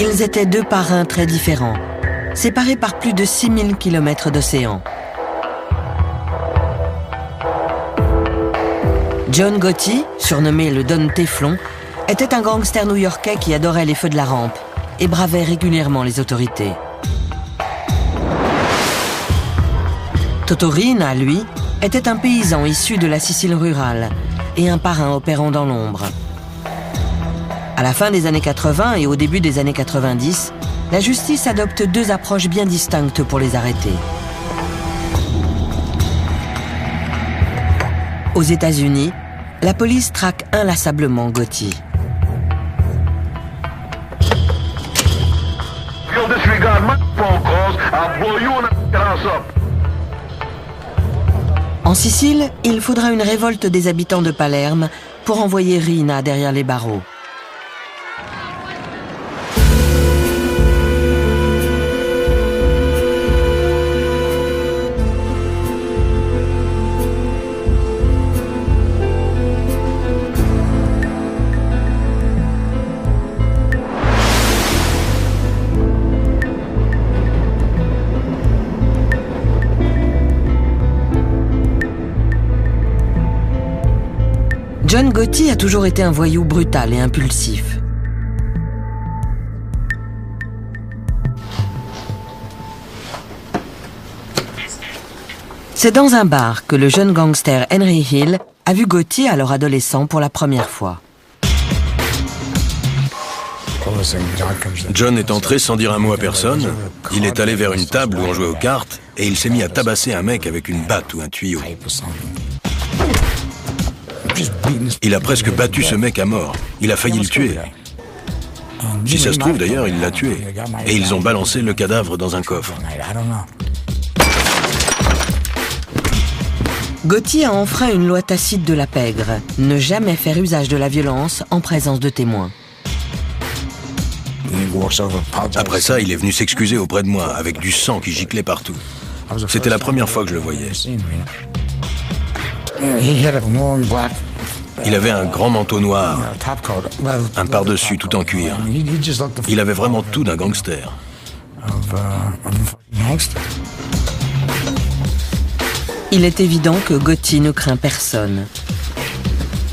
Ils étaient deux parrains très différents, séparés par plus de 6000 km d'océan. John Gotti, surnommé le Don Téflon, était un gangster new-yorkais qui adorait les feux de la rampe et bravait régulièrement les autorités. Totorina, lui, était un paysan issu de la Sicile rurale et un parrain opérant dans l'ombre. À la fin des années 80 et au début des années 90, la justice adopte deux approches bien distinctes pour les arrêter. Aux États-Unis, la police traque inlassablement Gotti. En Sicile, il faudra une révolte des habitants de Palerme pour envoyer Rina derrière les barreaux. John Gotti a toujours été un voyou brutal et impulsif. C'est dans un bar que le jeune gangster Henry Hill a vu Gotti alors adolescent pour la première fois. John est entré sans dire un mot à personne. Il est allé vers une table où on jouait aux cartes et il s'est mis à tabasser un mec avec une batte ou un tuyau. Il a presque battu ce mec à mort. Il a failli le tuer. Si ça se trouve, d'ailleurs, il l'a tué. Et ils ont balancé le cadavre dans un coffre. Gotti a enfreint une loi tacite de la pègre, ne jamais faire usage de la violence en présence de témoins. Après ça, il est venu s'excuser auprès de moi, avec du sang qui giclait partout. C'était la première fois que je le voyais. Il avait un grand manteau noir, un pardessus tout en cuir. Il avait vraiment tout d'un gangster. Il est évident que Gotti ne craint personne.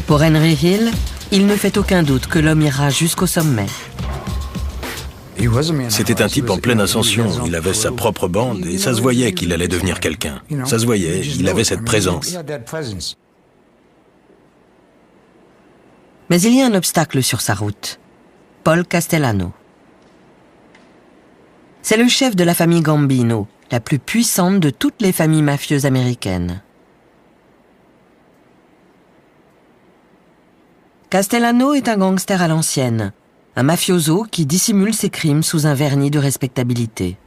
Pour Henry Hill, il ne fait aucun doute que l'homme ira jusqu'au sommet. C'était un type en pleine ascension. Il avait sa propre bande et ça se voyait qu'il allait devenir quelqu'un. Ça se voyait, il avait cette présence. Mais il y a un obstacle sur sa route. Paul Castellano. C'est le chef de la famille Gambino, la plus puissante de toutes les familles mafieuses américaines. Castellano est un gangster à l'ancienne, un mafioso qui dissimule ses crimes sous un vernis de respectabilité.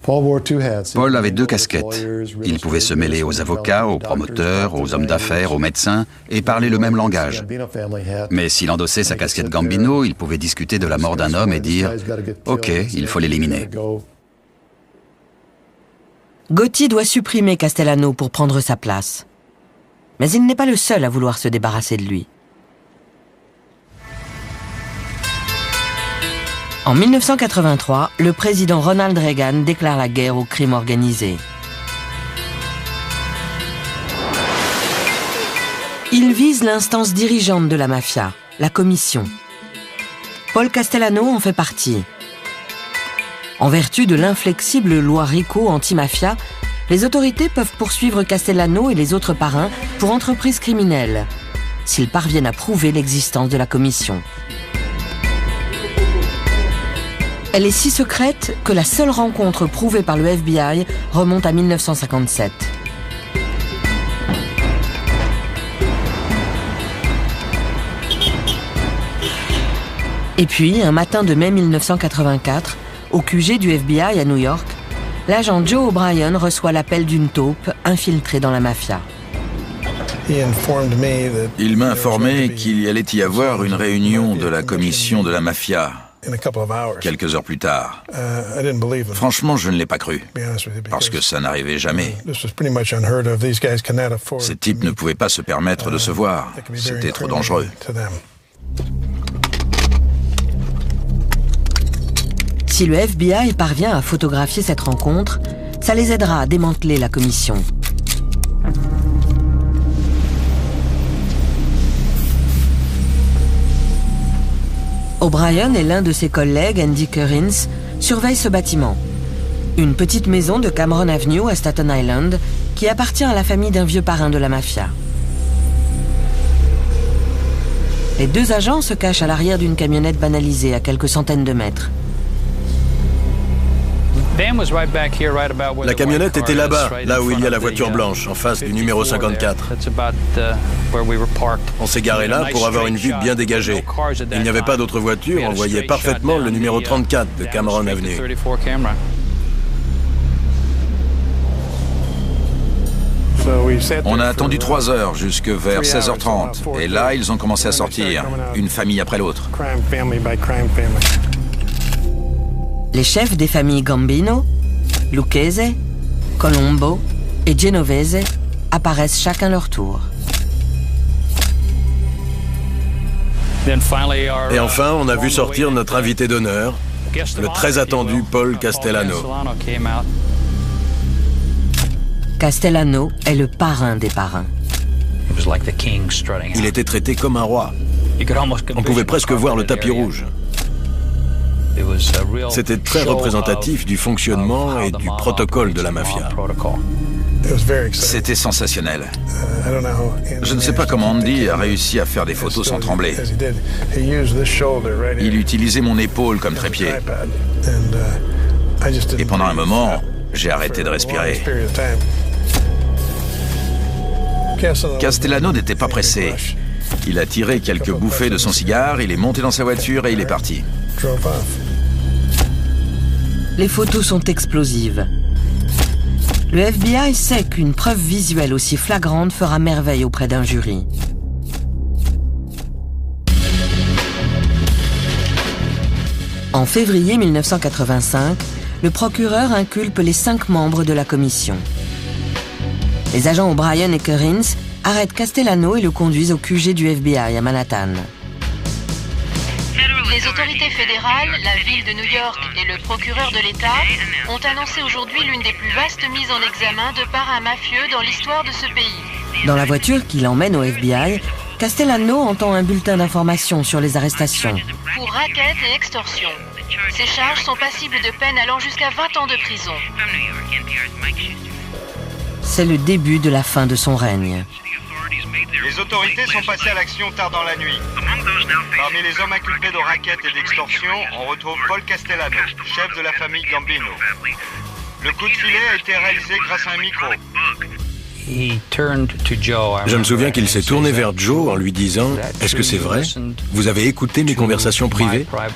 Paul avait deux casquettes. Il pouvait se mêler aux avocats, aux promoteurs, aux hommes d'affaires, aux médecins et parler le même langage. Mais s'il endossait sa casquette Gambino, il pouvait discuter de la mort d'un homme et dire « Ok, il faut l'éliminer ». Gotti doit supprimer Castellano pour prendre sa place. Mais il n'est pas le seul à vouloir se débarrasser de lui. En 1983, le président Ronald Reagan déclare la guerre au crime organisé. Il vise l'instance dirigeante de la mafia, la commission. Paul Castellano en fait partie. En vertu de l'inflexible loi RICO anti-mafia, les autorités peuvent poursuivre Castellano et les autres parrains pour entreprises criminelles, s'ils parviennent à prouver l'existence de la commission. Elle est si secrète que la seule rencontre prouvée par le FBI remonte à 1957. Et puis, un matin de mai 1984, au QG du FBI à New York, l'agent Joe O'Brien reçoit l'appel d'une taupe infiltrée dans la mafia. Il m'a informé qu'il y allait y avoir une réunion de la commission de la mafia quelques heures plus tard. Franchement, je ne l'ai pas cru, parce que ça n'arrivait jamais. Ces types ne pouvaient pas se permettre de se voir. C'était trop dangereux. Si le FBI parvient à photographier cette rencontre, ça les aidera à démanteler la commission. O'Brien et l'un de ses collègues, Andy Currins, surveillent ce bâtiment. Une petite maison de Cameron Avenue à Staten Island qui appartient à la famille d'un vieux parrain de la mafia. Les deux agents se cachent à l'arrière d'une camionnette banalisée à quelques centaines de mètres. La camionnette était là-bas, là où il y a la voiture blanche, en face du numéro 54. On s'est garé là pour avoir une vue bien dégagée. Il n'y avait pas d'autres voitures, on voyait parfaitement le numéro 34 de Cameron Avenue. On a attendu 3 heures, jusque vers 16h30. Et là, ils ont commencé à sortir, une famille après l'autre. Les chefs des familles Gambino, Lucchese, Colombo et Genovese apparaissent chacun leur tour. Et enfin, on a vu sortir notre invité d'honneur, le très attendu Paul Castellano. Castellano est le parrain des parrains. Il était traité comme un roi. On pouvait presque voir le tapis rouge. C'était très représentatif du fonctionnement et du protocole de la mafia. C'était sensationnel. Je ne sais pas comment Andy a réussi à faire des photos sans trembler. Il utilisait mon épaule comme trépied. Et pendant un moment, j'ai arrêté de respirer. Castellano n'était pas pressé. Il a tiré quelques bouffées de son cigare, il est monté dans sa voiture et il est parti. Les photos sont explosives. Le FBI sait qu'une preuve visuelle aussi flagrante fera merveille auprès d'un jury. En février 1985, le procureur inculpe les 5 membres de la commission. Les agents O'Brien et Currins arrêtent Castellano et le conduisent au QG du FBI à Manhattan. Les autorités fédérales, la ville de New York et le procureur de l'État ont annoncé aujourd'hui l'une des plus vastes mises en examen de parrains mafieux dans l'histoire de ce pays. Dans la voiture qui l'emmène au FBI, Castellano entend un bulletin d'information sur les arrestations. Pour racket et extorsion. Ces charges sont passibles de peine allant jusqu'à 20 ans de prison. C'est le début de la fin de son règne. Les autorités sont passées à l'action tard dans la nuit. Parmi les hommes inculpés de racket et d'extorsion, on retrouve Paul Castellano, chef de la famille Gambino. Le coup de filet a été réalisé grâce à un micro. Je me souviens qu'il s'est tourné vers Joe en lui disant « Est-ce que c'est vrai? Vous avez écouté mes conversations privées ?» D'après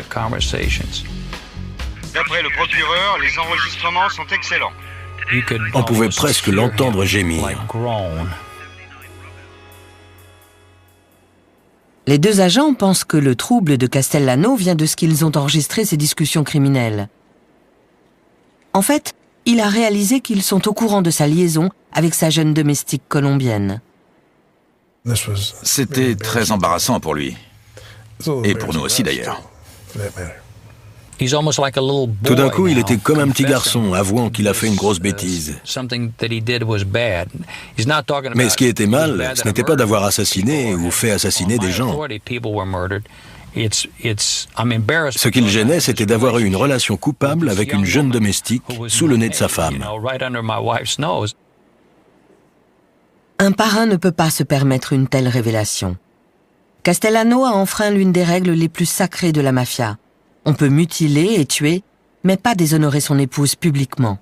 le procureur, les enregistrements sont excellents. On pouvait presque l'entendre gémir. Les deux agents pensent que le trouble de Castellano vient de ce qu'ils ont enregistré ces discussions criminelles. En fait, il a réalisé qu'ils sont au courant de sa liaison avec sa jeune domestique colombienne. C'était très embarrassant pour lui. Et pour nous aussi d'ailleurs. Tout d'un coup, il était comme un petit garçon, avouant qu'il a fait une grosse bêtise. Mais ce qui était mal, ce n'était pas d'avoir assassiné ou fait assassiner des gens. Ce qui le gênait, c'était d'avoir eu une relation coupable avec une jeune domestique sous le nez de sa femme. Un parrain ne peut pas se permettre une telle révélation. Castellano a enfreint l'une des règles les plus sacrées de la mafia. On peut mutiler et tuer, mais pas déshonorer son épouse publiquement.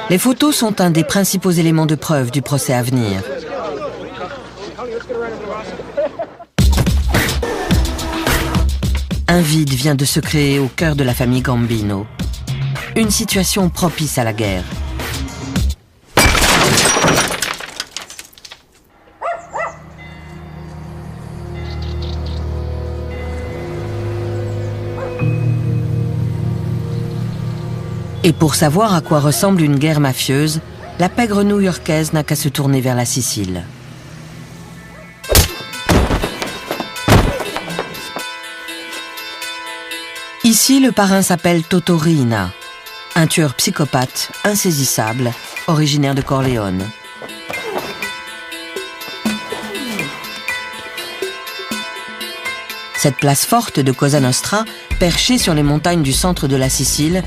Les photos sont un des principaux éléments de preuve du procès à venir. Un vide vient de se créer au cœur de la famille Gambino. Une situation propice à la guerre. Et pour savoir à quoi ressemble une guerre mafieuse, la pègre new-yorkaise n'a qu'à se tourner vers la Sicile. Ici, le parrain s'appelle Toto Riina, un tueur psychopathe, insaisissable, originaire de Corleone. Cette place forte de Cosa Nostra, perchée sur les montagnes du centre de la Sicile,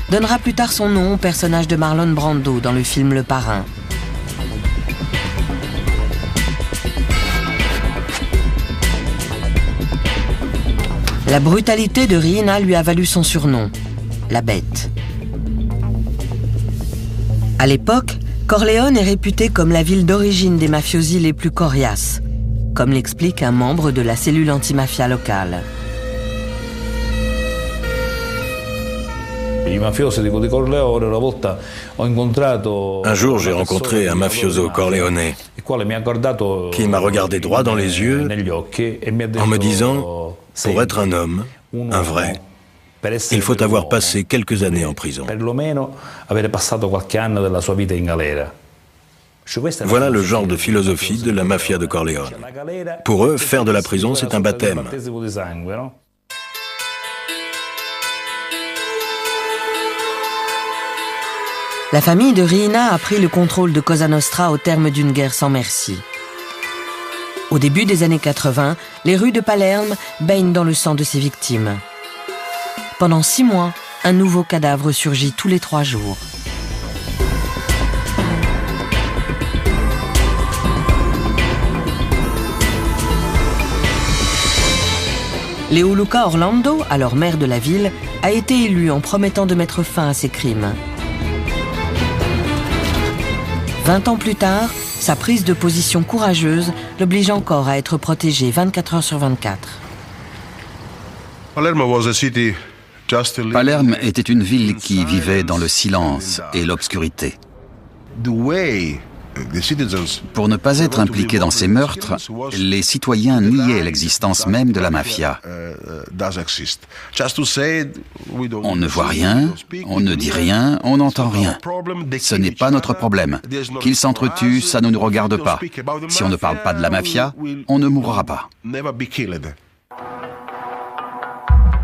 donnera plus tard son nom au personnage de Marlon Brando dans le film Le Parrain. La brutalité de Riina lui a valu son surnom, la Bête. À l'époque, Corleone est réputé comme la ville d'origine des mafiosi les plus coriaces, comme l'explique un membre de la cellule antimafia locale. Un jour, j'ai rencontré un mafioso corléonais qui m'a regardé droit dans les yeux en me disant « Pour être un homme, un vrai, il faut avoir passé quelques années en prison. » Voilà le genre de philosophie de la mafia de Corleone. Pour eux, faire de la prison, c'est un baptême. La famille de Riina a pris le contrôle de Cosa Nostra au terme d'une guerre sans merci. Au début des années 80, les rues de Palerme baignent dans le sang de ses victimes. Pendant 6 mois, un nouveau cadavre surgit tous les 3 jours. Leoluca Orlando, alors maire de la ville, a été élu en promettant de mettre fin à ces crimes. 20 ans plus tard, sa prise de position courageuse l'oblige encore à être protégé 24 heures sur 24. Palerme était une ville qui vivait dans le silence et l'obscurité. Pour ne pas être impliqués dans ces meurtres, les citoyens niaient l'existence même de la mafia. On ne voit rien, on ne dit rien, on n'entend rien. Ce n'est pas notre problème. Qu'ils s'entretuent, ça ne nous regarde pas. Si on ne parle pas de la mafia, on ne mourra pas.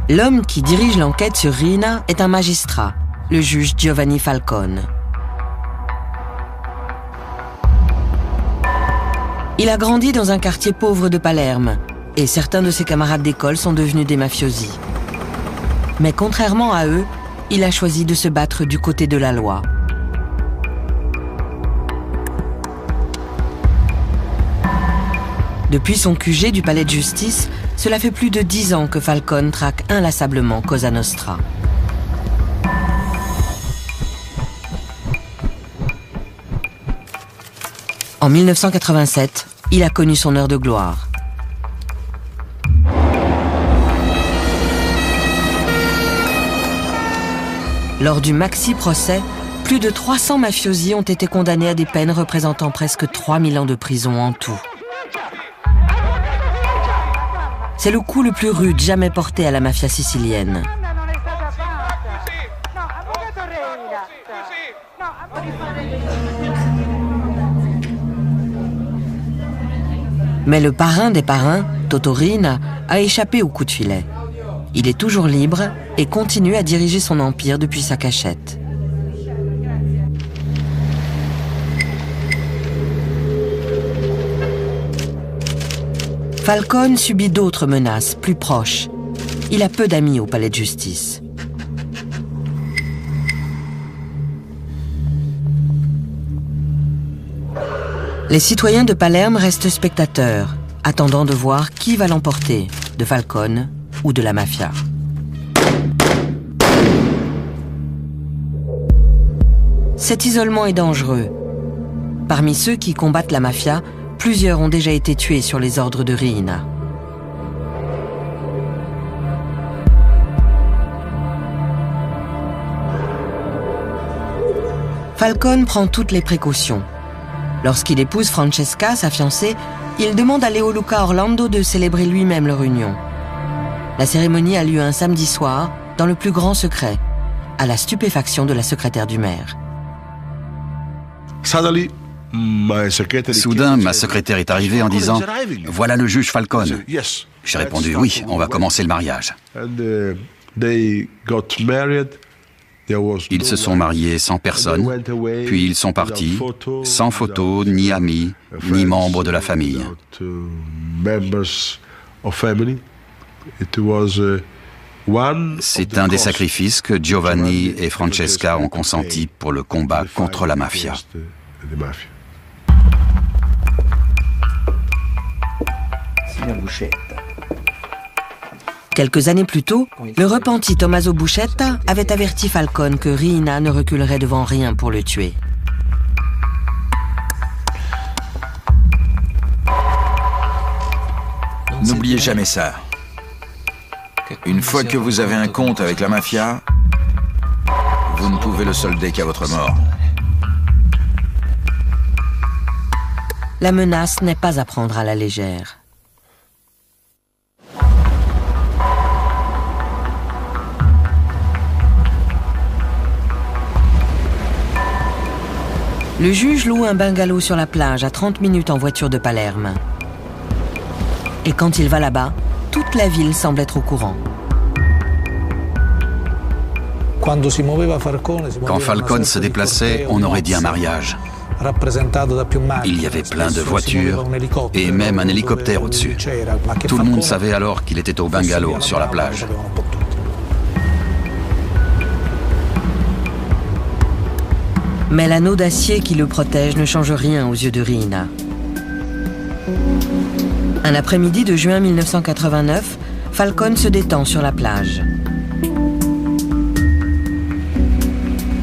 L'homme qui dirige l'enquête sur Riina est un magistrat, le juge Giovanni Falcone. Il a grandi dans un quartier pauvre de Palerme et certains de ses camarades d'école sont devenus des mafiosi. Mais contrairement à eux, il a choisi de se battre du côté de la loi. Depuis son QG du palais de justice, cela fait plus de 10 ans que Falcone traque inlassablement Cosa Nostra. En 1987, il a connu son heure de gloire. Lors du maxi-procès, plus de 300 mafiosi ont été condamnés à des peines représentant presque 3000 ans de prison en tout. C'est le coup le plus rude jamais porté à la mafia sicilienne. Mais le parrain des parrains, Toto Riina, a échappé au coup de filet. Il est toujours libre et continue à diriger son empire depuis sa cachette. Falcone subit d'autres menaces, plus proches. Il a peu d'amis au palais de justice. Les citoyens de Palerme restent spectateurs, attendant de voir qui va l'emporter, de Falcone ou de la mafia. Cet isolement est dangereux. Parmi ceux qui combattent la mafia, plusieurs ont déjà été tués sur les ordres de Riina. Falcone prend toutes les précautions. Lorsqu'il épouse Francesca, sa fiancée, il demande à Leoluca Orlando de célébrer lui-même leur union. La cérémonie a lieu un samedi soir, dans le plus grand secret, à la stupéfaction de la secrétaire du maire. Soudain, ma secrétaire est arrivée en disant « Voilà le juge Falcone ». J'ai répondu « Oui, on va commencer le mariage ». Ils se sont mariés sans personne, puis ils sont partis, sans photos, ni amis, ni membres de la famille. C'est un des sacrifices que Giovanni et Francesca ont consenti pour le combat contre la mafia. Quelques années plus tôt, le repenti Tommaso Buscetta avait averti Falcone que Riina ne reculerait devant rien pour le tuer. N'oubliez jamais ça. Une fois que vous avez un compte avec la mafia, vous ne pouvez le solder qu'à votre mort. La menace n'est pas à prendre à la légère. Le juge loue un bungalow sur la plage à 30 minutes en voiture de Palerme. Et quand il va là-bas, toute la ville semble être au courant. Quand Falcone se déplaçait, on aurait dit un mariage. Il y avait plein de voitures et même un hélicoptère au-dessus. Tout le monde savait alors qu'il était au bungalow sur la plage. Mais l'anneau d'acier qui le protège ne change rien aux yeux de Riina. Un après-midi de juin 1989, Falcone se détend sur la plage.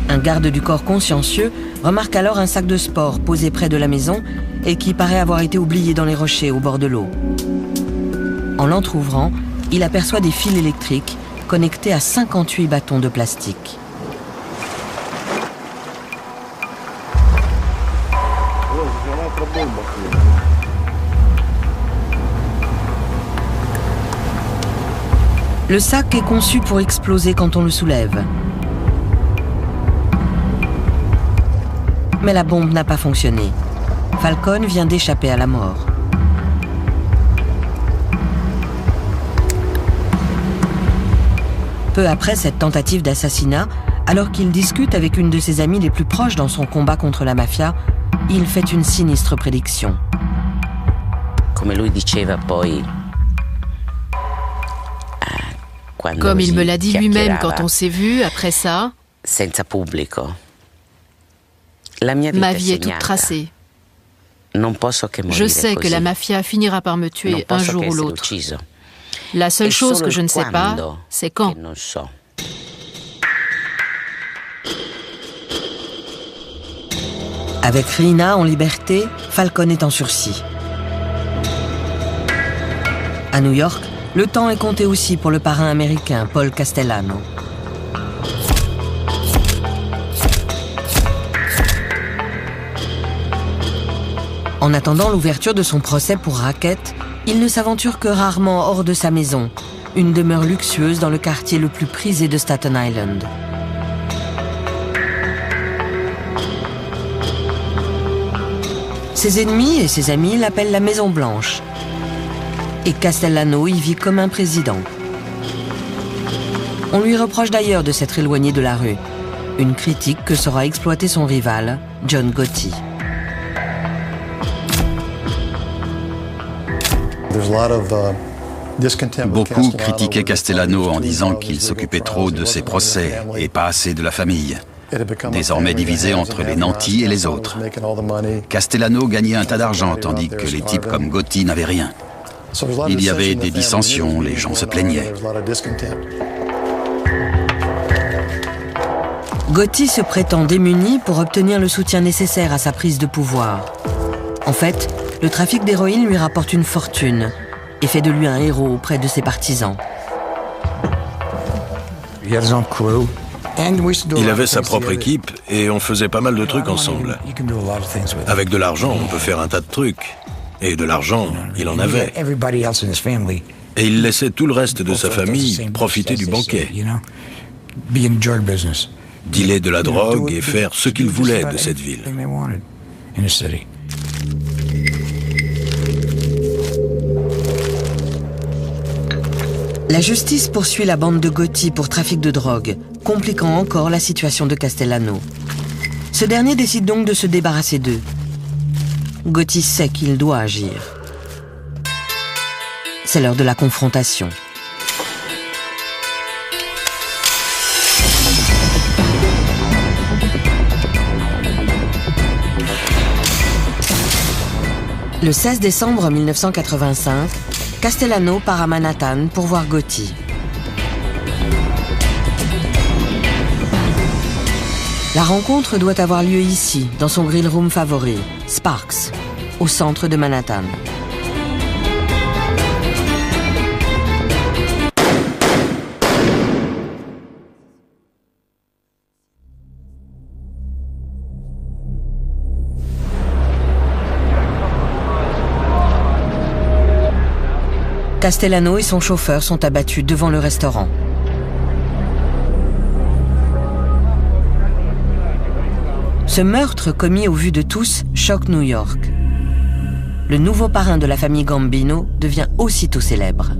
Un garde du corps consciencieux remarque alors un sac de sport posé près de la maison et qui paraît avoir été oublié dans les rochers au bord de l'eau. En l'entr'ouvrant, il aperçoit des fils électriques connectés à 58 bâtons de plastique. Le sac est conçu pour exploser quand on le soulève. Mais la bombe n'a pas fonctionné. Falcone vient d'échapper à la mort. Peu après cette tentative d'assassinat, alors qu'il discute avec une de ses amies les plus proches dans son combat contre la mafia, il fait une sinistre prédiction. Comme il me l'a dit lui-même quand on s'est vu, après ça, ma vie est toute tracée. Je sais que la mafia finira par me tuer un jour ou l'autre. La seule chose que je ne sais pas, c'est quand. Avec Riina en liberté, Falcone est en sursis. À New York, le temps est compté aussi pour le parrain américain Paul Castellano. En attendant l'ouverture de son procès pour racket, il ne s'aventure que rarement hors de sa maison, une demeure luxueuse dans le quartier le plus prisé de Staten Island. Ses ennemis et ses amis l'appellent la Maison Blanche. Et Castellano y vit comme un président. On lui reproche d'ailleurs de s'être éloigné de la rue, une critique que saura exploiter son rival, John Gotti. Beaucoup critiquaient Castellano en disant qu'il s'occupait trop de ses procès et pas assez de la famille. Désormais divisé entre les nantis et les autres. Castellano gagnait un tas d'argent tandis que les types comme Gotti n'avaient rien. Il y avait des dissensions, les gens se plaignaient. Gotti se prétend démuni pour obtenir le soutien nécessaire à sa prise de pouvoir. En fait, le trafic d'héroïne lui rapporte une fortune et fait de lui un héros auprès de ses partisans. Il avait sa propre équipe et on faisait pas mal de trucs ensemble. Avec de l'argent, on peut faire un tas de trucs. Et de l'argent, il en avait. Et il laissait tout le reste de sa famille profiter du banquet. Dealer de la drogue et faire ce qu'il voulait de cette ville. La justice poursuit la bande de Gotti pour trafic de drogue, compliquant encore la situation de Castellano. Ce dernier décide donc de se débarrasser d'eux. Gotti sait qu'il doit agir. C'est l'heure de la confrontation. Le 16 décembre 1985, Castellano part à Manhattan pour voir Gotti. La rencontre doit avoir lieu ici, dans son grill room favori, Sparks, au centre de Manhattan. Castellano et son chauffeur sont abattus devant le restaurant. Ce meurtre commis au vu de tous choque New York. Le nouveau parrain de la famille Gambino devient aussitôt célèbre.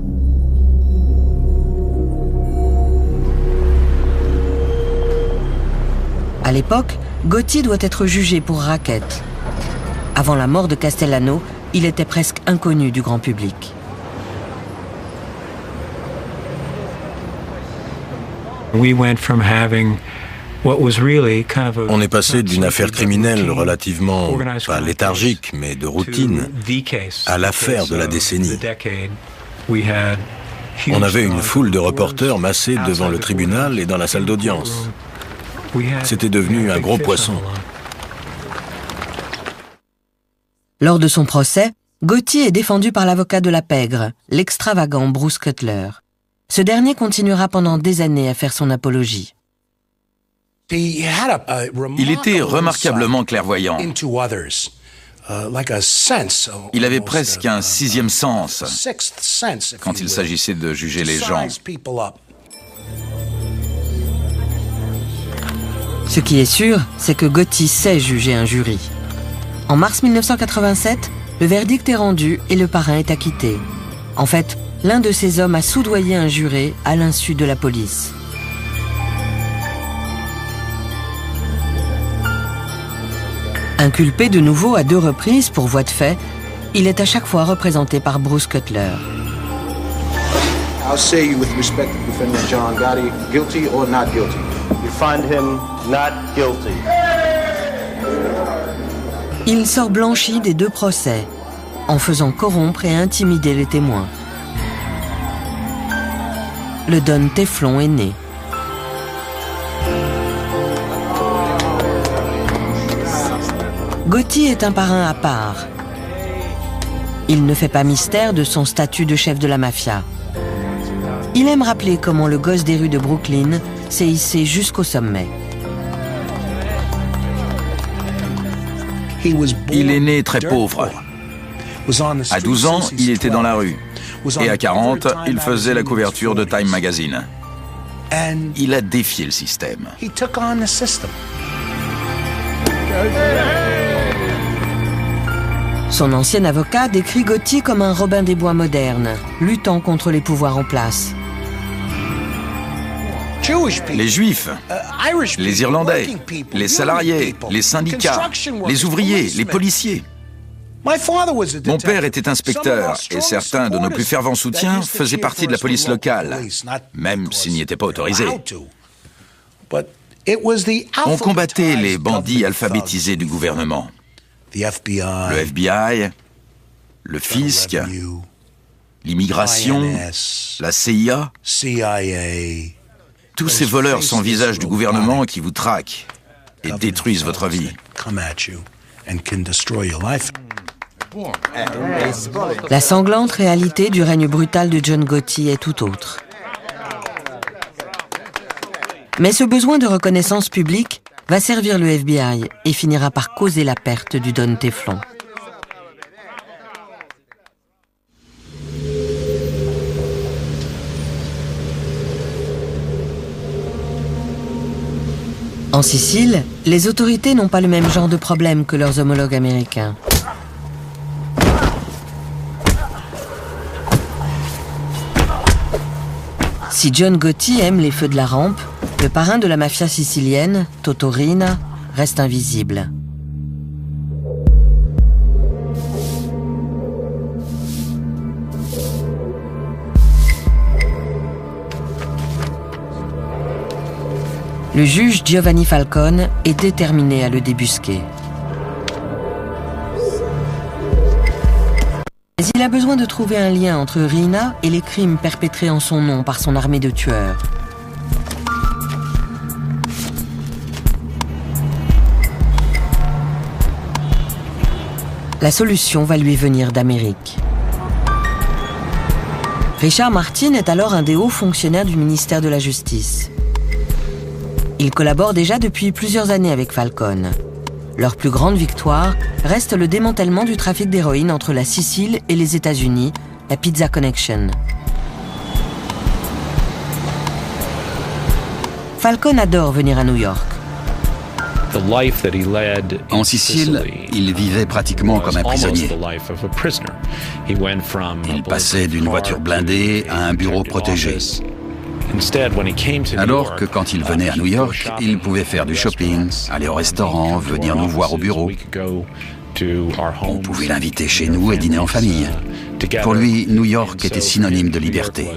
À l'époque, Gotti doit être jugé pour racket. Avant la mort de Castellano, il était presque inconnu du grand public. On est passé d'une affaire criminelle relativement, pas léthargique, mais de routine, à l'affaire de la décennie. On avait une foule de reporters massés devant le tribunal et dans la salle d'audience. C'était devenu un gros poisson. Lors de son procès, Gotti est défendu par l'avocat de la pègre, l'extravagant Bruce Cutler. Ce dernier continuera pendant des années à faire son apologie. Il était remarquablement clairvoyant. Il avait presque un sixième sens quand il s'agissait de juger les gens. Ce qui est sûr, c'est que Gotti sait juger un jury. En mars 1987, le verdict est rendu et le parrain est acquitté. En fait, l'un de ces hommes a soudoyé un juré à l'insu de la police. Inculpé de nouveau à 2 reprises pour voie de fait, il est à chaque fois représenté par Bruce Cutler. I'll say you with respect to defendant John Gotti, guilty or not guilty? You find him not guilty. Il sort blanchi des 2 procès, en faisant corrompre et intimider les témoins. Le Don Teflon est né. Gotti est un parrain à part. Il ne fait pas mystère de son statut de chef de la mafia. Il aime rappeler comment le gosse des rues de Brooklyn s'est hissé jusqu'au sommet. Il est né très pauvre. À 12 ans, il était dans la rue. Et à 40, il faisait la couverture de Time Magazine. Il a défié le système. Son ancien avocat décrit Gotti comme un Robin des Bois moderne, luttant contre les pouvoirs en place. Les Juifs, les Irlandais, les salariés, les syndicats, les ouvriers, les policiers. Mon père était inspecteur et certains de nos plus fervents soutiens faisaient partie de la police locale, même s'ils n'y étaient pas autorisés. On combattait les bandits alphabétisés du gouvernement. Le FBI, le fisc, l'immigration, la CIA, tous ces voleurs sans visage du gouvernement qui vous traquent et détruisent votre vie. La sanglante réalité du règne brutal de John Gotti est tout autre. Mais ce besoin de reconnaissance publique va servir le FBI et finira par causer la perte du Don Teflon. En Sicile, les autorités n'ont pas le même genre de problème que leurs homologues américains. Si John Gotti aime les feux de la rampe, le parrain de la mafia sicilienne, Toto Riina, reste invisible. Le juge Giovanni Falcone est déterminé à le débusquer. Mais il a besoin de trouver un lien entre Riina et les crimes perpétrés en son nom par son armée de tueurs. La solution va lui venir d'Amérique. Richard Martin est alors un des hauts fonctionnaires du ministère de la Justice. Il collabore déjà depuis plusieurs années avec Falcone. Leur plus grande victoire reste le démantèlement du trafic d'héroïne entre la Sicile et les États-Unis, la Pizza Connection. Falcone adore venir à New York. En Sicile, il vivait pratiquement comme un prisonnier. Il passait d'une voiture blindée à un bureau protégé. Alors que quand il venait à New York, il pouvait faire du shopping, aller au restaurant, venir nous voir au bureau. On pouvait l'inviter chez nous et dîner en famille. Pour lui, New York était synonyme de liberté.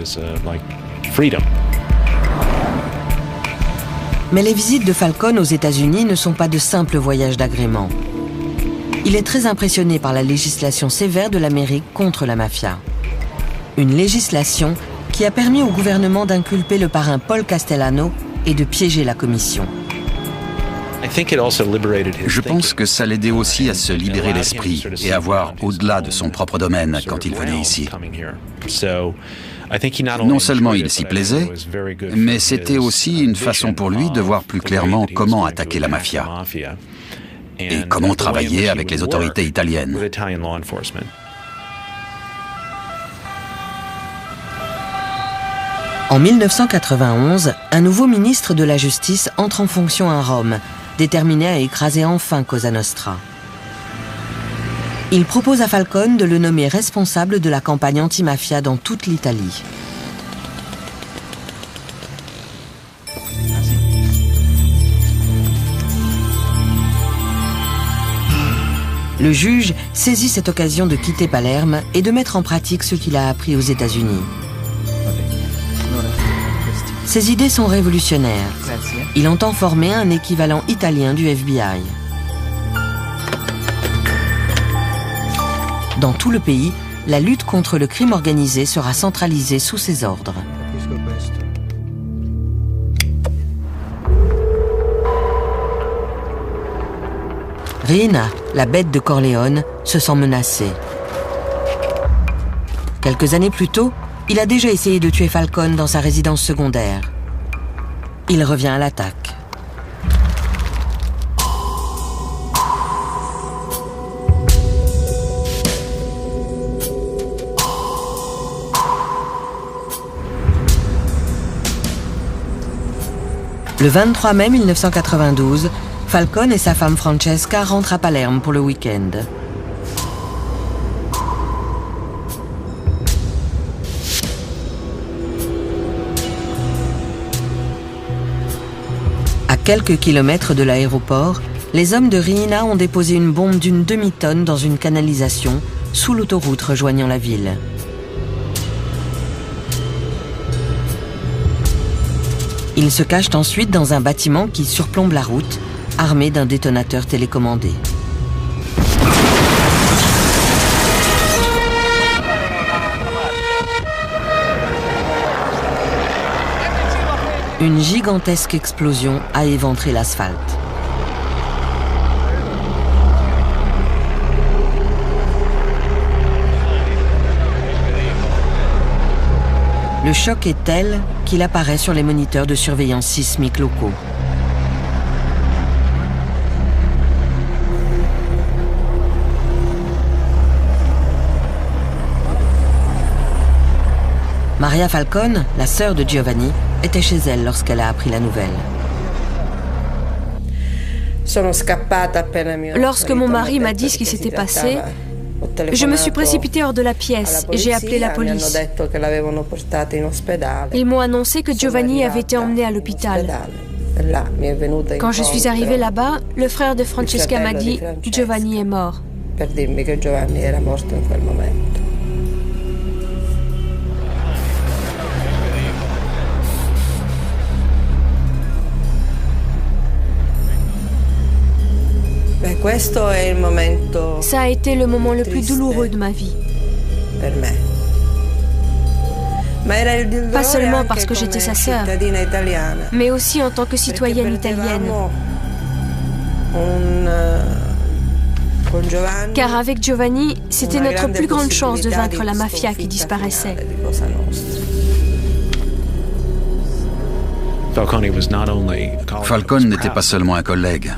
Mais les visites de Falcone aux États-Unis ne sont pas de simples voyages d'agrément. Il est très impressionné par la législation sévère de l'Amérique contre la mafia. Une législation qui a permis au gouvernement d'inculper le parrain Paul Castellano et de piéger la commission. Je pense que ça l'aidait aussi à se libérer l'esprit et à voir au-delà de son propre domaine quand il venait ici. Non seulement il s'y plaisait, mais c'était aussi une façon pour lui de voir plus clairement comment attaquer la mafia et comment travailler avec les autorités italiennes. En 1991, un nouveau ministre de la Justice entre en fonction à Rome, déterminé à écraser enfin Cosa Nostra. Il propose à Falcone de le nommer responsable de la campagne anti-mafia dans toute l'Italie. Le juge saisit cette occasion de quitter Palerme et de mettre en pratique ce qu'il a appris aux États-Unis. Ses idées sont révolutionnaires. Il entend former un équivalent italien du FBI. Dans tout le pays, la lutte contre le crime organisé sera centralisée sous ses ordres. Riina, la bête de Corleone, se sent menacée. Quelques années plus tôt, il a déjà essayé de tuer Falcone dans sa résidence secondaire. Il revient à l'attaque. Le 23 mai 1992, Falcone et sa femme Francesca rentrent à Palerme pour le week-end. À quelques kilomètres de l'aéroport, les hommes de Riina ont déposé une bombe d'une demi-tonne dans une canalisation sous l'autoroute rejoignant la ville. Ils se cachent ensuite dans un bâtiment qui surplombe la route, armé d'un détonateur télécommandé. Une gigantesque explosion a éventré l'asphalte. Le choc est tel qu'il apparaît sur les moniteurs de surveillance sismique locaux. Maria Falcone, la sœur de Giovanni, était chez elle lorsqu'elle a appris la nouvelle. Lorsque mon mari m'a dit ce qui s'était passé, Je me suis précipitée hors de la pièce et j'ai appelé la police. Ils m'ont annoncé que Giovanni avait été emmené à l'hôpital. Quand je suis arrivée là-bas, le frère de Francesca m'a dit « Giovanni est mort ». Ça a été le moment le plus douloureux de ma vie. Pas seulement parce que j'étais sa sœur, mais aussi en tant que citoyenne italienne. Car avec Giovanni, c'était notre plus grande chance de vaincre la mafia qui disparaissait. Falcone n'était pas seulement un collègue.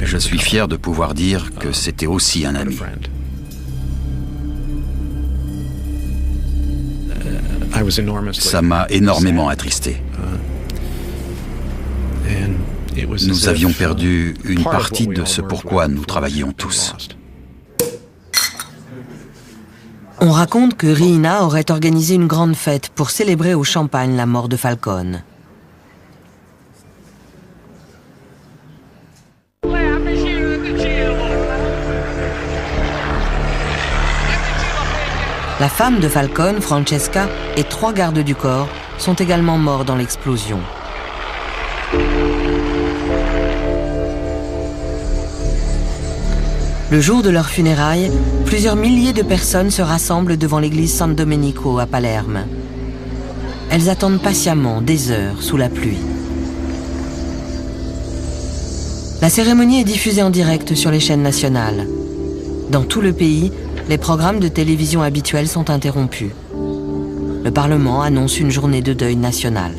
Je suis fier de pouvoir dire que c'était aussi un ami. Ça m'a énormément attristé. Nous avions perdu une partie de ce pourquoi nous travaillions tous. On raconte que Riina aurait organisé une grande fête pour célébrer au champagne la mort de Falcone. La femme de Falcone, Francesca, et 3 gardes du corps sont également morts dans l'explosion. Le jour de leur funérailles, plusieurs milliers de personnes se rassemblent devant l'église San Domenico à Palerme. Elles attendent patiemment des heures sous la pluie. La cérémonie est diffusée en direct sur les chaînes nationales. Dans tout le pays, les programmes de télévision habituels sont interrompus. Le Parlement annonce une journée de deuil national.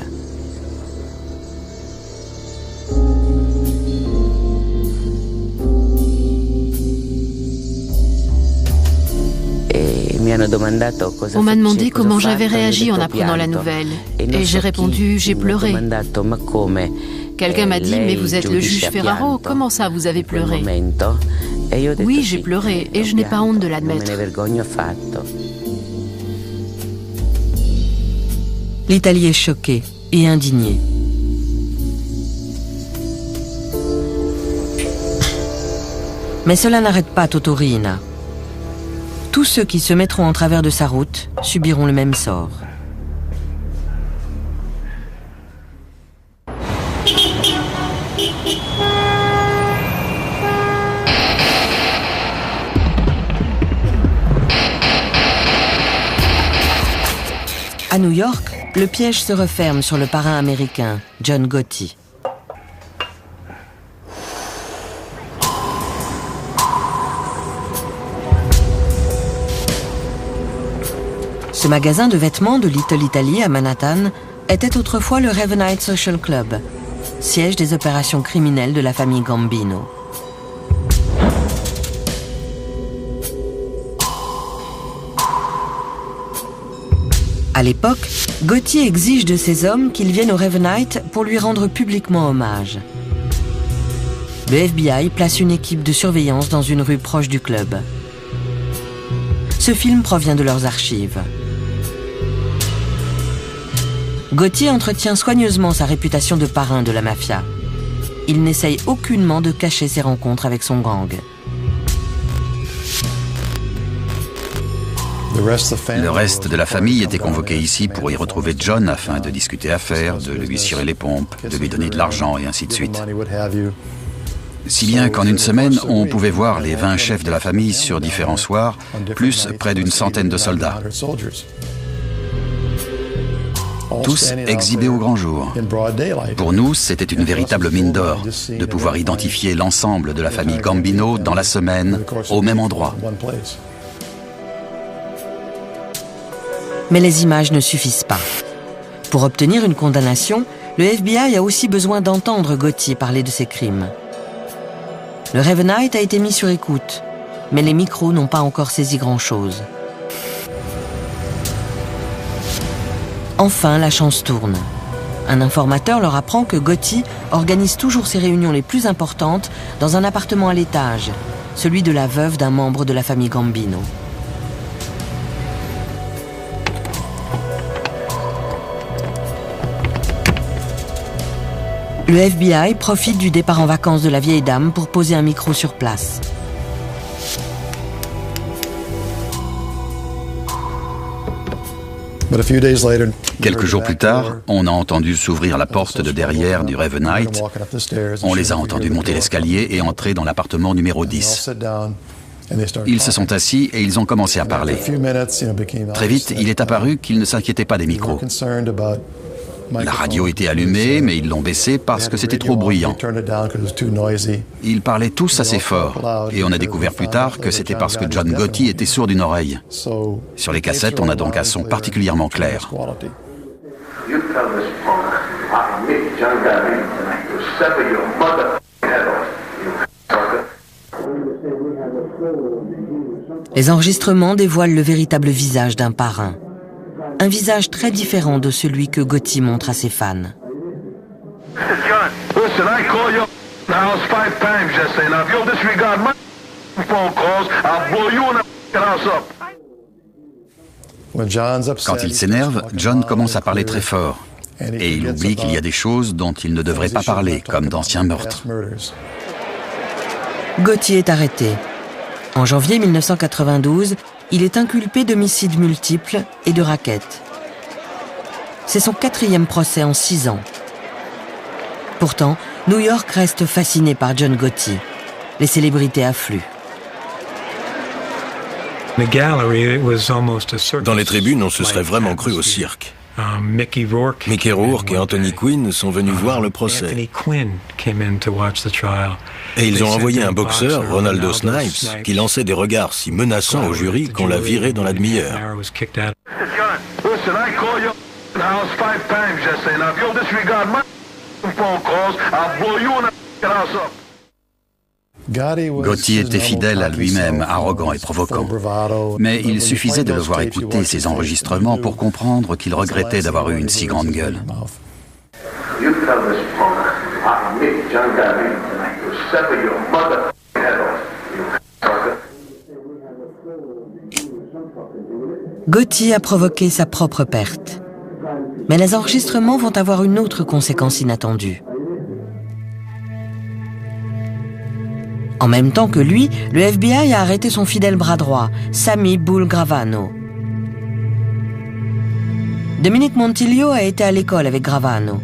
On m'a demandé comment j'avais réagi en apprenant la nouvelle. Et j'ai répondu, j'ai pleuré. Quelqu'un m'a dit, mais vous êtes le juge Ferraro, comment ça vous avez pleuré? Oui, j'ai pleuré et je n'ai pas honte de l'admettre. L'Italie est choquée et indignée. Mais cela n'arrête pas Toto Riina. Tous ceux qui se mettront en travers de sa route subiront le même sort. À New York, le piège se referme sur le parrain américain, John Gotti. Ce magasin de vêtements de Little Italy à Manhattan était autrefois le Ravenite Social Club, siège des opérations criminelles de la famille Gambino. À l'époque, Gotti exige de ses hommes qu'ils viennent au Ravenite pour lui rendre publiquement hommage. Le FBI place une équipe de surveillance dans une rue proche du club. Ce film provient de leurs archives. Gotti entretient soigneusement sa réputation de parrain de la mafia. Il n'essaye aucunement de cacher ses rencontres avec son gang. Le reste de la famille était convoqué ici pour y retrouver John afin de discuter affaires, de lui cirer les pompes, de lui donner de l'argent et ainsi de suite. Si bien qu'en une semaine, on pouvait voir les 20 chefs de la famille sur différents soirs, plus près d'une centaine de soldats. Tous exhibés au grand jour. Pour nous, c'était une véritable mine d'or de pouvoir identifier l'ensemble de la famille Gambino dans la semaine, au même endroit. Mais les images ne suffisent pas. Pour obtenir une condamnation, le FBI a aussi besoin d'entendre Gotti parler de ses crimes. Le Ravenite a été mis sur écoute, mais les micros n'ont pas encore saisi grand-chose. Enfin, la chance tourne. Un informateur leur apprend que Gotti organise toujours ses réunions les plus importantes dans un appartement à l'étage, celui de la veuve d'un membre de la famille Gambino. Le FBI profite du départ en vacances de la vieille dame pour poser un micro sur place. Quelques jours plus tard, on a entendu s'ouvrir la porte de derrière du Ravenite. On les a entendus monter l'escalier et entrer dans l'appartement numéro 10. Ils se sont assis et ils ont commencé à parler. Très vite, il est apparu qu'ils ne s'inquiétaient pas des micros. La radio était allumée, mais ils l'ont baissée parce que c'était trop bruyant. Ils parlaient tous assez fort, et on a découvert plus tard que c'était parce que John Gotti était sourd d'une oreille. Sur les cassettes, on a donc un son particulièrement clair. Les enregistrements dévoilent le véritable visage d'un parrain. Un visage très différent de celui que Gotti montre à ses fans. Quand il s'énerve, John commence à parler très fort. Et il oublie qu'il y a des choses dont il ne devrait pas parler, comme d'anciens meurtres. Gotti est arrêté. En janvier 1992, il est inculpé d'homicides multiples et de racket. C'est son 4e procès en 6 ans. Pourtant, New York reste fasciné par John Gotti. Les célébrités affluent. Dans les tribunes, on se serait vraiment cru au cirque. Mickey Rourke et Anthony Quinn sont venus voir le procès. Et ils ont envoyé un boxeur, Ronaldo Snipes, qui lançait des regards si menaçants au jury qu'on l'a viré dans la demi-heure. Gotti était fidèle à lui-même, arrogant et provoquant. Mais il suffisait de le voir écouter ses enregistrements pour comprendre qu'il regrettait d'avoir eu une si grande gueule. Gotti a provoqué sa propre perte. Mais les enregistrements vont avoir une autre conséquence inattendue. En même temps que lui, le FBI a arrêté son fidèle bras droit, Sammy Bull Gravano. Dominic Montillo a été à l'école avec Gravano.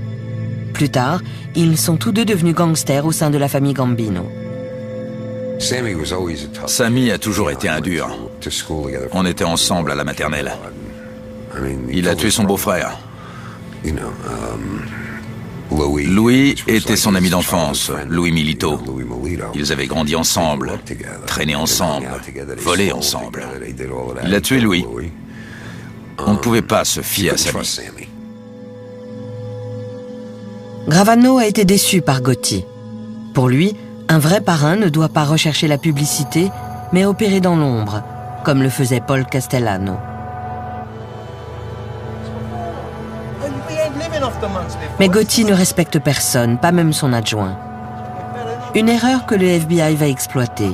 Plus tard, ils sont tous deux devenus gangsters au sein de la famille Gambino. Sammy a toujours été un dur. On était ensemble à la maternelle. Il a tué son beau-frère. Louis était son ami d'enfance, Louis Milito. Ils avaient grandi ensemble, traîné ensemble, volé ensemble. Il a tué Louis. On ne pouvait pas se fier à Sammy. Gravano a été déçu par Gotti. Pour lui, un vrai parrain ne doit pas rechercher la publicité, mais opérer dans l'ombre, comme le faisait Paul Castellano. Mais Gotti ne respecte personne, pas même son adjoint. Une erreur que le FBI va exploiter.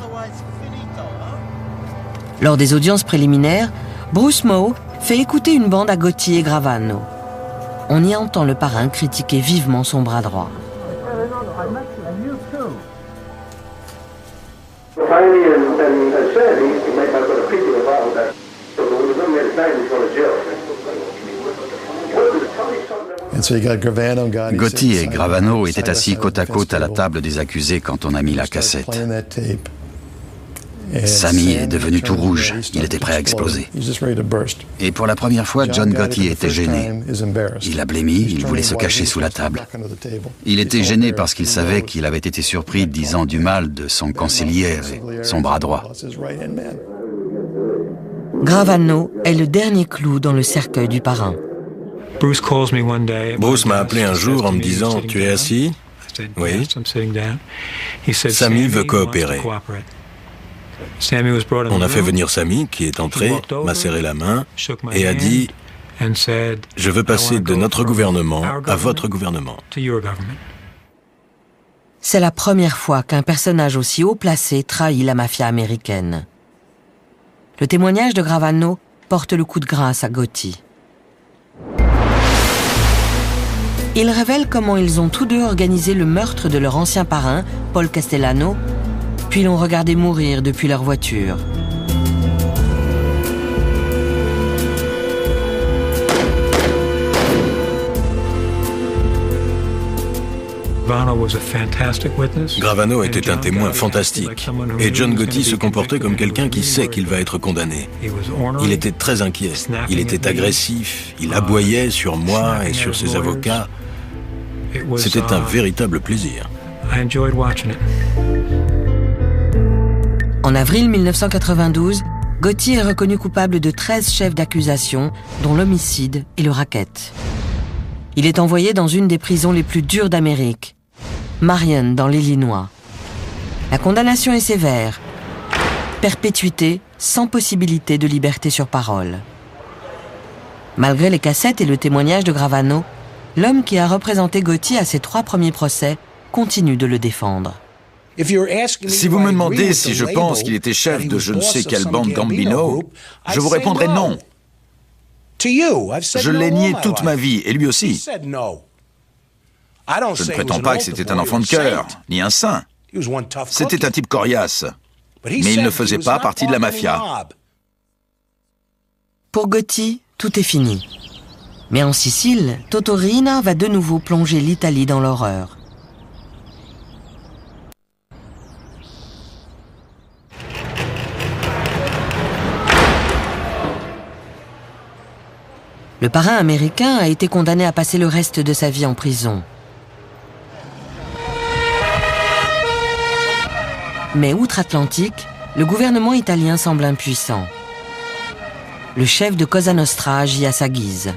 Lors des audiences préliminaires, Bruce Moe fait écouter une bande à Gotti et Gravano. On y entend le parrain critiquer vivement son bras droit. Gotti et Gravano étaient assis côte à côte à la table des accusés quand on a mis la cassette. Sammy est devenu tout rouge, il était prêt à exploser. Et pour la première fois, John Gotti était gêné. Il a blêmi, il voulait se cacher sous la table. Il était gêné parce qu'il savait qu'il avait été surpris disant du mal de son concilière et son bras droit. Gravano est le dernier clou dans le cercueil du parrain. Bruce m'a appelé un jour en me disant « Tu es assis ?» Oui. Sammy veut coopérer. On a fait venir Sammy, qui est entré, m'a serré la main et a dit « Je veux passer de notre gouvernement à votre gouvernement. » C'est la première fois qu'un personnage aussi haut placé trahit la mafia américaine. Le témoignage de Gravano porte le coup de grâce à Gotti. Il révèle comment ils ont tous deux organisé le meurtre de leur ancien parrain, Paul Castellano, puis l'ont regardé mourir depuis leur voiture. Gravano était un témoin fantastique et John Gotti se comportait comme quelqu'un qui sait qu'il va être condamné. Il était très inquiet, il était agressif, il aboyait sur moi et sur ses avocats. C'était un véritable plaisir. En avril 1992, Gotti est reconnu coupable de 13 chefs d'accusation, dont l'homicide et le racket. Il est envoyé dans une des prisons les plus dures d'Amérique, Marion, dans l'Illinois. La condamnation est sévère. Perpétuité sans possibilité de liberté sur parole. Malgré les cassettes et le témoignage de Gravano, l'homme qui a représenté Gotti à ses 3 premiers procès continue de le défendre. Si vous me demandez si je pense qu'il était chef de je ne sais quelle bande Gambino, je vous répondrai non. Je l'ai nié toute ma vie, et lui aussi. Je ne prétends pas que c'était un enfant de cœur, ni un saint. C'était un type coriace. Mais il ne faisait pas partie de la mafia. Pour Gotti, tout est fini. Mais en Sicile, Toto Riina va de nouveau plonger l'Italie dans l'horreur. Le parrain américain a été condamné à passer le reste de sa vie en prison. Mais outre-Atlantique, le gouvernement italien semble impuissant. Le chef de Cosa Nostra agit à sa guise.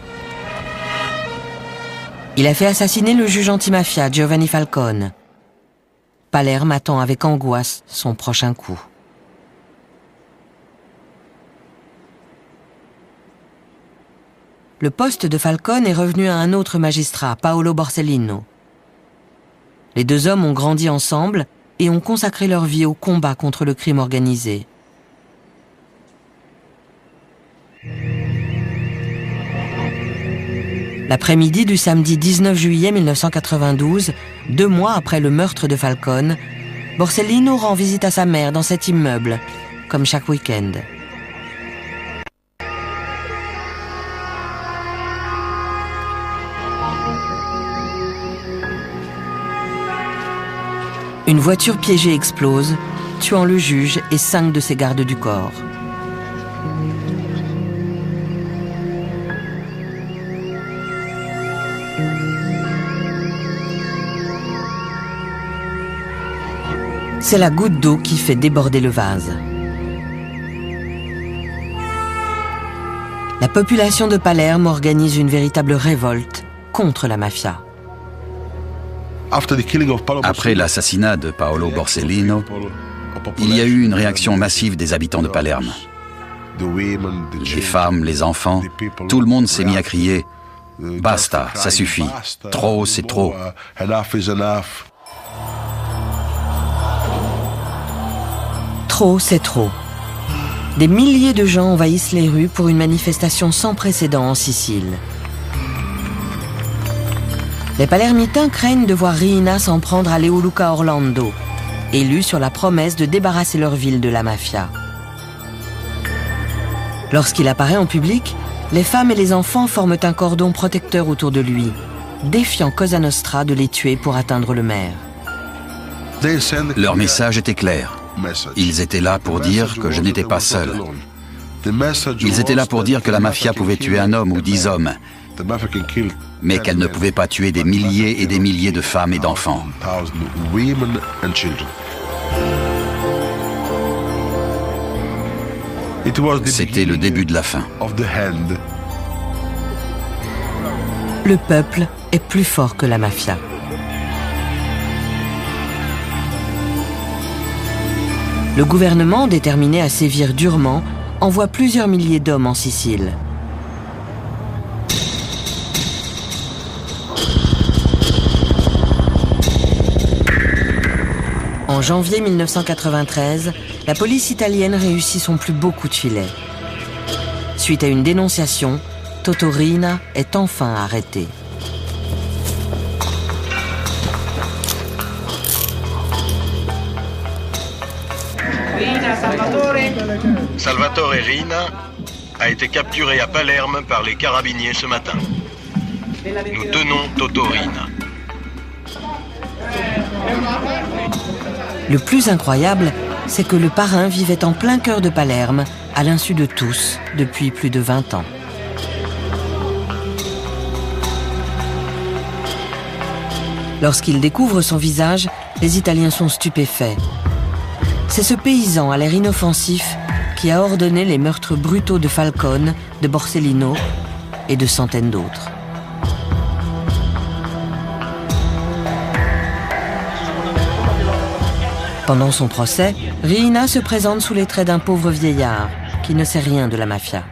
Il a fait assassiner le juge antimafia Giovanni Falcone. Palerme attend avec angoisse son prochain coup. Le poste de Falcone est revenu à un autre magistrat, Paolo Borsellino. Les deux hommes ont grandi ensemble et ont consacré leur vie au combat contre le crime organisé. L'après-midi du samedi 19 juillet 1992, 2 mois après le meurtre de Falcone, Borsellino rend visite à sa mère dans cet immeuble, comme chaque week-end. Une voiture piégée explose, tuant le juge et 5 de ses gardes du corps. C'est la goutte d'eau qui fait déborder le vase. La population de Palerme organise une véritable révolte contre la mafia. Après l'assassinat de Paolo Borsellino, il y a eu une réaction massive des habitants de Palerme. Les femmes, les enfants, tout le monde s'est mis à crier « Basta, ça suffit, trop c'est trop ». Trop, c'est trop. Des milliers de gens envahissent les rues pour une manifestation sans précédent en Sicile. Les Palermitains craignent de voir Riina s'en prendre à Leoluca Orlando, élu sur la promesse de débarrasser leur ville de la mafia. Lorsqu'il apparaît en public, les femmes et les enfants forment un cordon protecteur autour de lui, défiant Cosa Nostra de les tuer pour atteindre le maire. Leur message était clair. Ils étaient là pour dire que je n'étais pas seul. Ils étaient là pour dire que la mafia pouvait tuer un homme ou 10 hommes, mais qu'elle ne pouvait pas tuer des milliers et des milliers de femmes et d'enfants. C'était le début de la fin. Le peuple est plus fort que la mafia. Le gouvernement, déterminé à sévir durement, envoie plusieurs milliers d'hommes en Sicile. En janvier 1993, la police italienne réussit son plus beau coup de filet. Suite à une dénonciation, Toto Riina est enfin arrêté. Salvatore Riina a été capturé à Palerme par les carabiniers ce matin. Nous tenons Toto Riina. Le plus incroyable, c'est que le parrain vivait en plein cœur de Palerme, à l'insu de tous, depuis plus de 20 ans. Lorsqu'il découvre son visage, les Italiens sont stupéfaits. C'est ce paysan à l'air inoffensif qui a ordonné les meurtres brutaux de Falcone, de Borsellino et de centaines d'autres. Pendant son procès, Riina se présente sous les traits d'un pauvre vieillard qui ne sait rien de la mafia.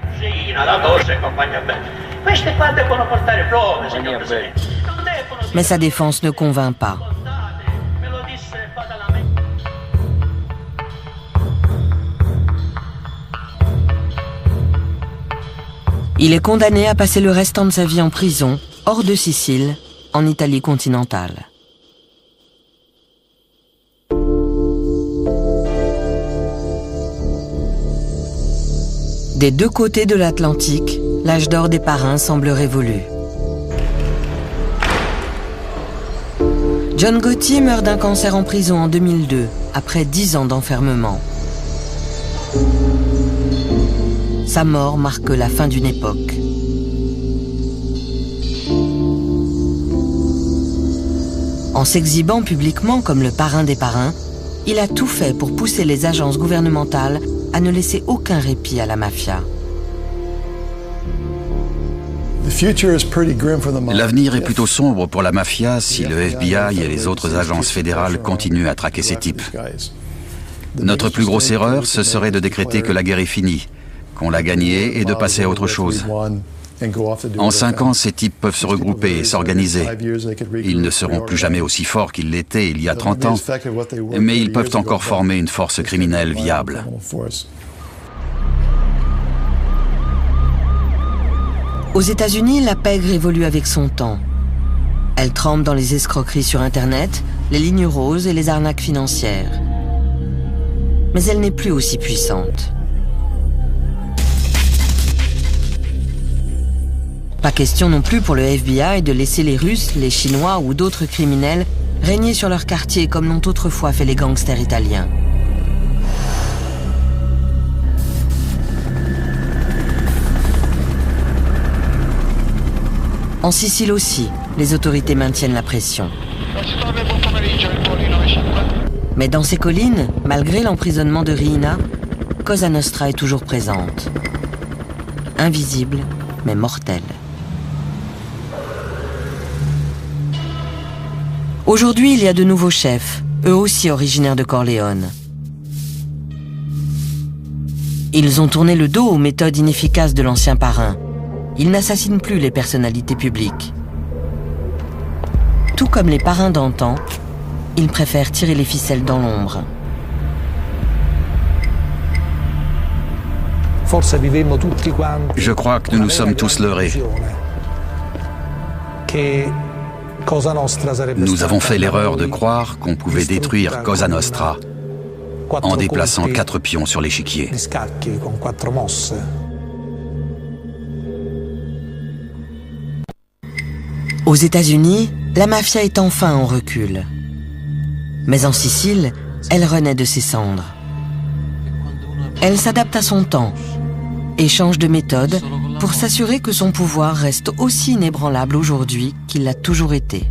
Mais sa défense ne convainc pas. Il est condamné à passer le restant de sa vie en prison, hors de Sicile, en Italie continentale. Des deux côtés de l'Atlantique, l'âge d'or des parrains semble révolu. John Gotti meurt d'un cancer en prison en 2002, après 10 ans d'enfermement. Sa mort marque la fin d'une époque. En s'exhibant publiquement comme le parrain des parrains, il a tout fait pour pousser les agences gouvernementales à ne laisser aucun répit à la mafia. L'avenir est plutôt sombre pour la mafia si le FBI et les autres agences fédérales continuent à traquer ces types. Notre plus grosse erreur, ce serait de décréter que la guerre est finie, qu'on l'a gagnée et de passer à autre chose. En 5 ans, ces types peuvent se regrouper et s'organiser. Ils ne seront plus jamais aussi forts qu'ils l'étaient il y a 30 ans, mais ils peuvent encore former une force criminelle viable. Aux États-Unis, la pègre évolue avec son temps. Elle trempe dans les escroqueries sur Internet, les lignes roses et les arnaques financières. Mais elle n'est plus aussi puissante. Pas question non plus pour le FBI de laisser les Russes, les Chinois ou d'autres criminels régner sur leur quartier comme l'ont autrefois fait les gangsters italiens. En Sicile aussi, les autorités maintiennent la pression. Mais dans ces collines, malgré l'emprisonnement de Riina, Cosa Nostra est toujours présente. Invisible, mais mortelle. Aujourd'hui, il y a de nouveaux chefs, eux aussi originaires de Corleone. Ils ont tourné le dos aux méthodes inefficaces de l'ancien parrain. Ils n'assassinent plus les personnalités publiques. Tout comme les parrains d'antan, ils préfèrent tirer les ficelles dans l'ombre. Je crois que nous nous sommes tous leurrés. Nous avons fait l'erreur de croire qu'on pouvait détruire Cosa Nostra en déplaçant 4 pions sur l'échiquier. Aux États-Unis, la mafia est enfin en recul. Mais en Sicile, elle renaît de ses cendres. Elle s'adapte à son temps et change de méthode pour s'assurer que son pouvoir reste aussi inébranlable aujourd'hui qu'il l'a toujours été.